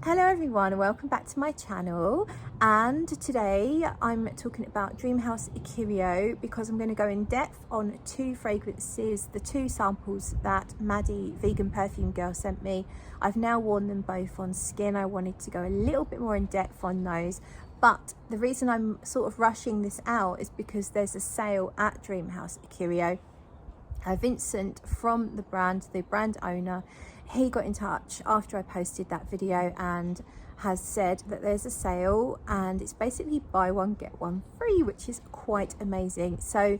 Hello everyone, welcome back to my channel, and today I'm talking about Dreamhouse Ikiryo because I'm going to go in depth on two fragrances, the two samples that Maddie, vegan perfume girl, sent me. I've now worn them both on skin. I wanted to go a little bit more in depth on those, but the reason I'm sort of rushing this out is because there's a sale at Dreamhouse Ikiryo. Vincent from the brand owner, he got in touch after I posted that video and has said that there's a sale and it's basically buy one get one free, which is quite amazing. So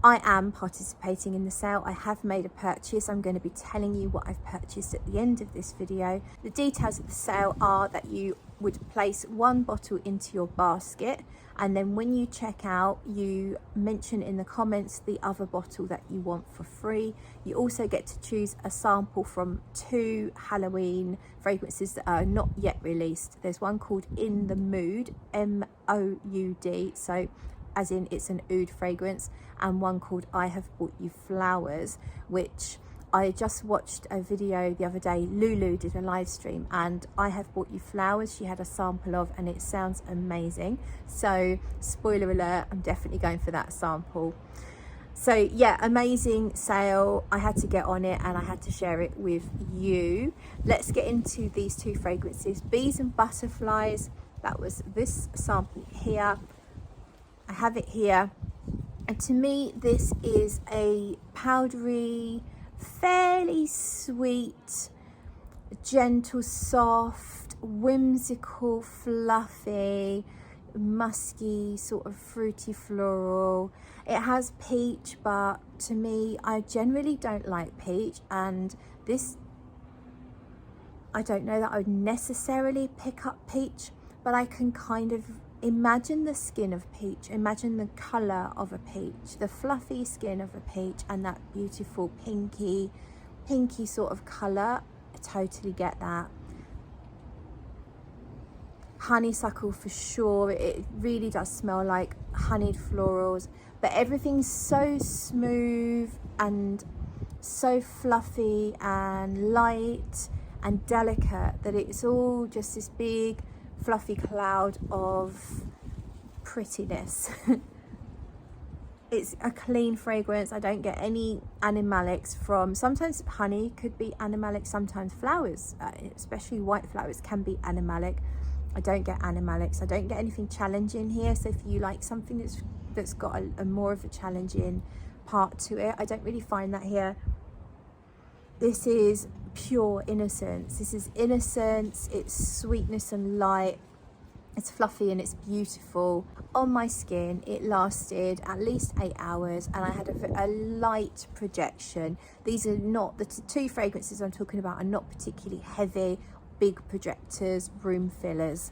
I am participating in the sale. I have made a purchase. I'm going to be telling you what I've purchased at the end of this video. The details of the sale are that you would place one bottle into your basket, and then when you check out, you mention in the comments the other bottle that you want for free. You also get to choose a sample from two Halloween fragrances that are not yet released. There's one called In the Mood, M-O-U-D, so as in it's an oud fragrance, and one called I Have Bought You Flowers, which I just watched a video the other day. Lulu did a live stream and I Have Bought You Flowers she had a sample of, and it sounds amazing. So spoiler alert, I'm definitely going for that sample. So yeah, amazing sale. I had to get on it and I had to share it with you. Let's get into these two fragrances. Bees and Butterflies, that was this sample here. I have it here, and to me this is a powdery, fairly sweet, gentle, soft, whimsical, fluffy, musky, sort of fruity floral. It has peach, but to me, I generally don't like peach, and this, I don't know that I would necessarily pick up peach, but I can kind of imagine the skin of peach, imagine the colour of a peach, the fluffy skin of a peach, and that beautiful pinky sort of colour. I totally get that. Honeysuckle for sure. It really does smell like honeyed florals, but everything's so smooth and so fluffy and light and delicate that it's all just this big fluffy cloud of prettiness. It's a clean fragrance. I don't get any animalics from, sometimes honey could be animalic, sometimes flowers, especially white flowers, can be animalic. I don't get animalics. I don't get anything challenging here, so if you like something that's got a more of a challenging part to it, I don't really find that here. This is pure innocence. This is innocence. It's sweetness and light. It's fluffy and it's beautiful. On my skin, it lasted at least 8 hours, and I had a light projection. These are not, the two fragrances I'm talking about are not particularly heavy, big projectors, room fillers,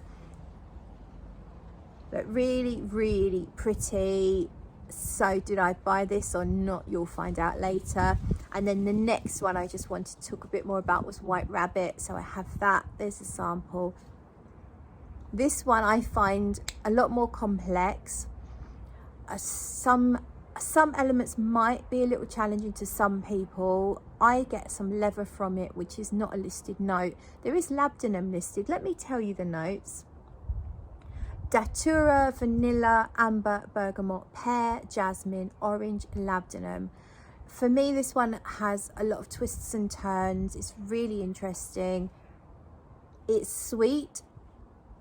but really, really pretty. So did I buy this or not? You'll find out later. And then the next one I just wanted to talk a bit more about was White Rabbit. So I have that. There's a sample. This one I find a lot more complex. Some elements might be a little challenging to some people. I get some leather from it, which is not a listed note. There is labdanum listed. Let me tell you the notes. Datura, vanilla, amber, bergamot, pear, jasmine, orange, labdanum. For me, this one has a lot of twists and turns. It's really interesting. It's sweet,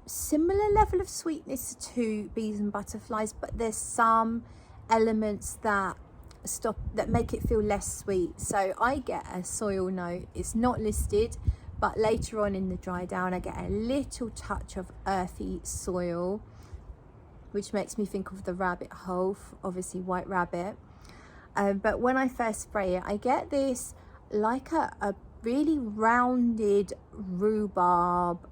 similar level of sweetness to Bees and Butterflies, but there's some elements that make it feel less sweet. So I get a soil note. It's not listed, but later on in the dry down I get a little touch of earthy soil, which makes me think of the rabbit hole, obviously White Rabbit. But when I first spray it, I get this like a really rounded rhubarb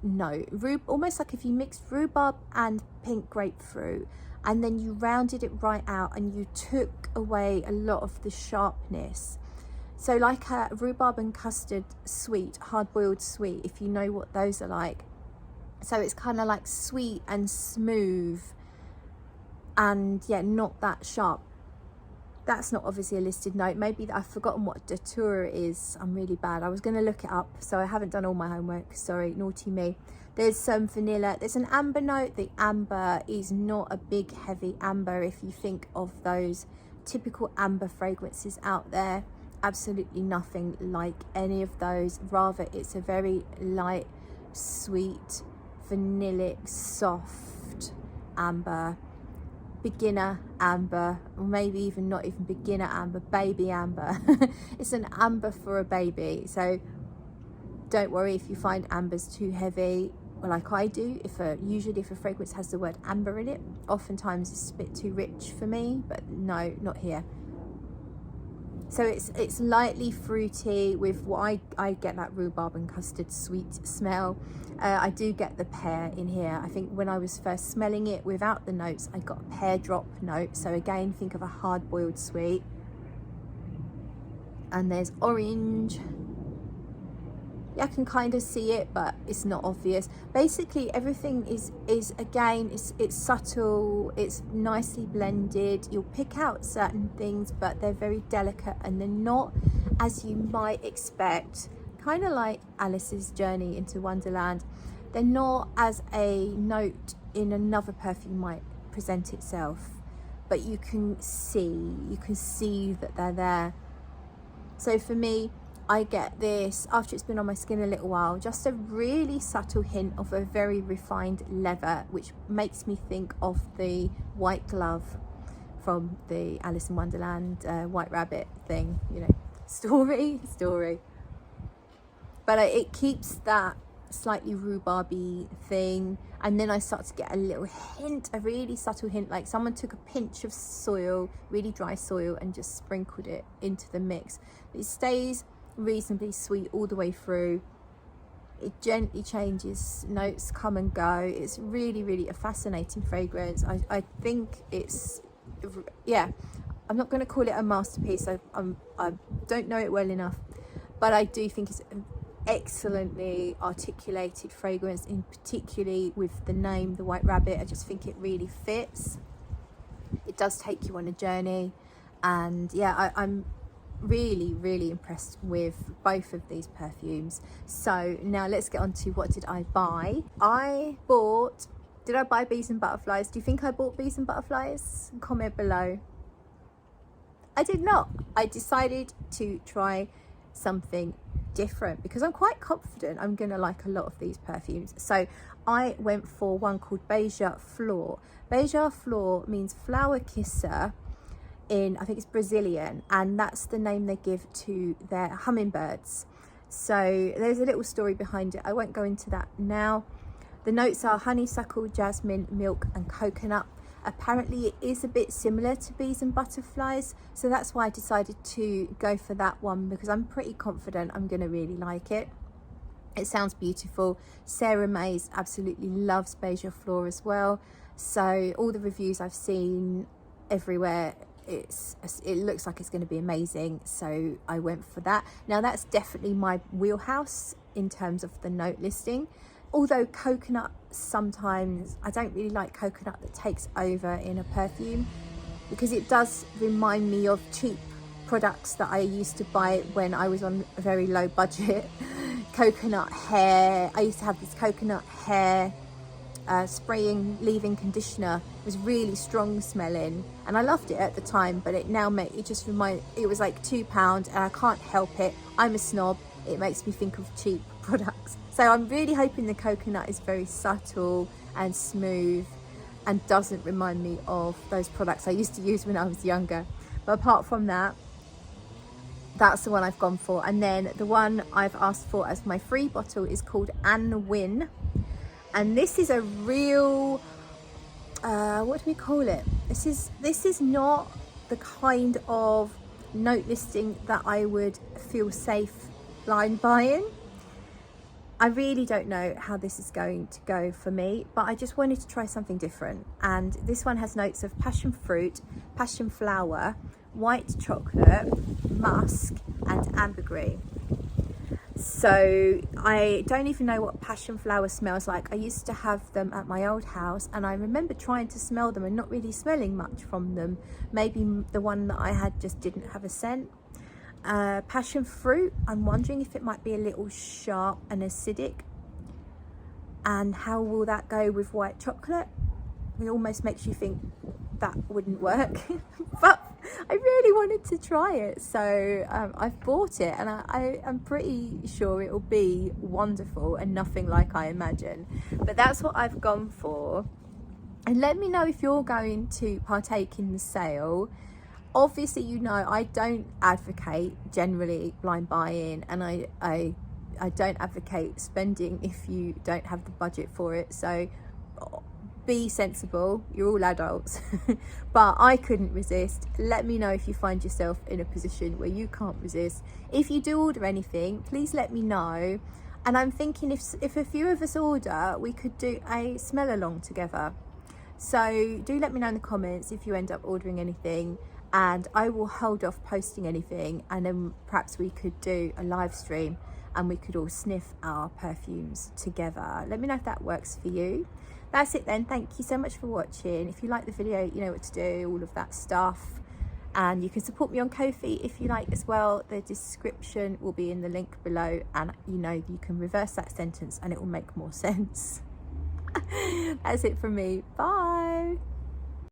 note, almost like if you mixed rhubarb and pink grapefruit and then you rounded it right out and you took away a lot of the sharpness. So like a rhubarb and custard sweet, hard-boiled sweet, if you know what those are like. So it's kind of like sweet and smooth and yeah, not that sharp. That's not obviously a listed note. Maybe I've forgotten what datura is. I'm really bad. I was going to look it up, so I haven't done all my homework. Sorry, naughty me. There's some vanilla. There's an amber note. The amber is not a big heavy amber if you think of those typical amber fragrances out there. Absolutely nothing like any of those. Rather, it's a very light, sweet, vanillic, soft amber, beginner amber, or maybe even not even beginner amber, baby amber. It's an amber for a baby, so don't worry if you find ambers too heavy, like I do. Usually if a fragrance has the word amber in it, oftentimes it's a bit too rich for me, but no, not here. So it's lightly fruity with what I get, that rhubarb and custard sweet smell. I do get the pear in here. I think when I was first smelling it without the notes, I got a pear drop note. So again, think of a hard-boiled sweet. And there's orange. Yeah, I can kind of see it, but it's not obvious. Basically, everything is again, it's subtle, it's nicely blended. You'll pick out certain things, but they're very delicate and they're not as you might expect. Kind of like Alice's Journey into Wonderland. They're not as a note in another perfume might present itself, but you can see that they're there. So for me, I get this, after it's been on my skin a little while, just a really subtle hint of a very refined leather, which makes me think of the white glove from the Alice in Wonderland White Rabbit thing, you know, story. But it keeps that slightly rhubarby thing, and then I start to get a little hint, a really subtle hint, like someone took a pinch of soil, really dry soil, and just sprinkled it into the mix. It stays reasonably sweet all the way through. It gently changes, notes come and go. It's really a fascinating fragrance. I think it's, yeah, I'm not going to call it a masterpiece. I don't know it well enough, but I do think it's an excellently articulated fragrance, in particularly with the name, the White Rabbit. I just think it really fits. It does take you on a journey, and yeah, I'm really impressed with both of these perfumes. So now let's get on to what did I buy. Did I buy Bees and Butterflies? Do you think I bought Bees and Butterflies? Comment below. I did not. I decided to try something different because I'm quite confident I'm gonna like a lot of these perfumes. So I went for one called Beija Flor. Beija Flor means flower kisser in, I think it's Brazilian, and that's the name they give to their hummingbirds. So there's a little story behind it. I won't go into that now. The notes are honeysuckle, jasmine, milk and coconut. Apparently it is a bit similar to Bees and Butterflies, so that's why I decided to go for that one, because I'm pretty confident I'm going to really like it. It sounds beautiful. Sarah Mays absolutely loves Beija Flor as well, so all the reviews I've seen everywhere, it looks like it's going to be amazing, so I went for that. Now that's definitely my wheelhouse in terms of the note listing. Although coconut, sometimes I don't really like coconut that takes over in a perfume, because it does remind me of cheap products that I used to buy when I was on a very low budget. Coconut hair, I used to have this coconut hair spraying leave-in conditioner. It was really strong smelling and I loved it at the time, but it was like £2 and I can't help it. I'm a snob. It makes me think of cheap products. So I'm really hoping the coconut is very subtle and smooth and doesn't remind me of those products I used to use when I was younger. But apart from that, that's the one I've gone for. And then the one I've asked for as my free bottle is called Anne Wynne. And this is a real, what do we call it? This is not the kind of note listing that I would feel safe blind buying. I really don't know how this is going to go for me, but I just wanted to try something different. And this one has notes of passion fruit, passion flower, white chocolate, musk and ambergris. So I don't even know what passion flower smells like. I used to have them at my old house, and I remember trying to smell them and not really smelling much from them. Maybe the one that I had just didn't have a scent. Passion fruit, I'm wondering if it might be a little sharp and acidic, and how will that go with white chocolate? It almost makes you think that wouldn't work. But I really wanted to try it, so I've bought it, and I'm pretty sure it will be wonderful and nothing like I imagine. But that's what I've gone for. And let me know if you're going to partake in the sale. Obviously, you know, I don't advocate generally blind buying, and I don't advocate spending if you don't have the budget for it. So be sensible, you're all adults. But I couldn't resist. Let me know if you find yourself in a position where you can't resist. If you do order anything, please let me know. And I'm thinking if a few of us order, we could do a smell along together. So do let me know in the comments if you end up ordering anything, and I will hold off posting anything, and then perhaps we could do a live stream and we could all sniff our perfumes together. Let me know if that works for you. That's it then. Thank you so much for watching. If you like the video, you know what to do, all of that stuff. And you can support me on Ko-fi if you like as well. The description will be in the link below, and you know, you can reverse that sentence and it will make more sense. That's it from me. Bye.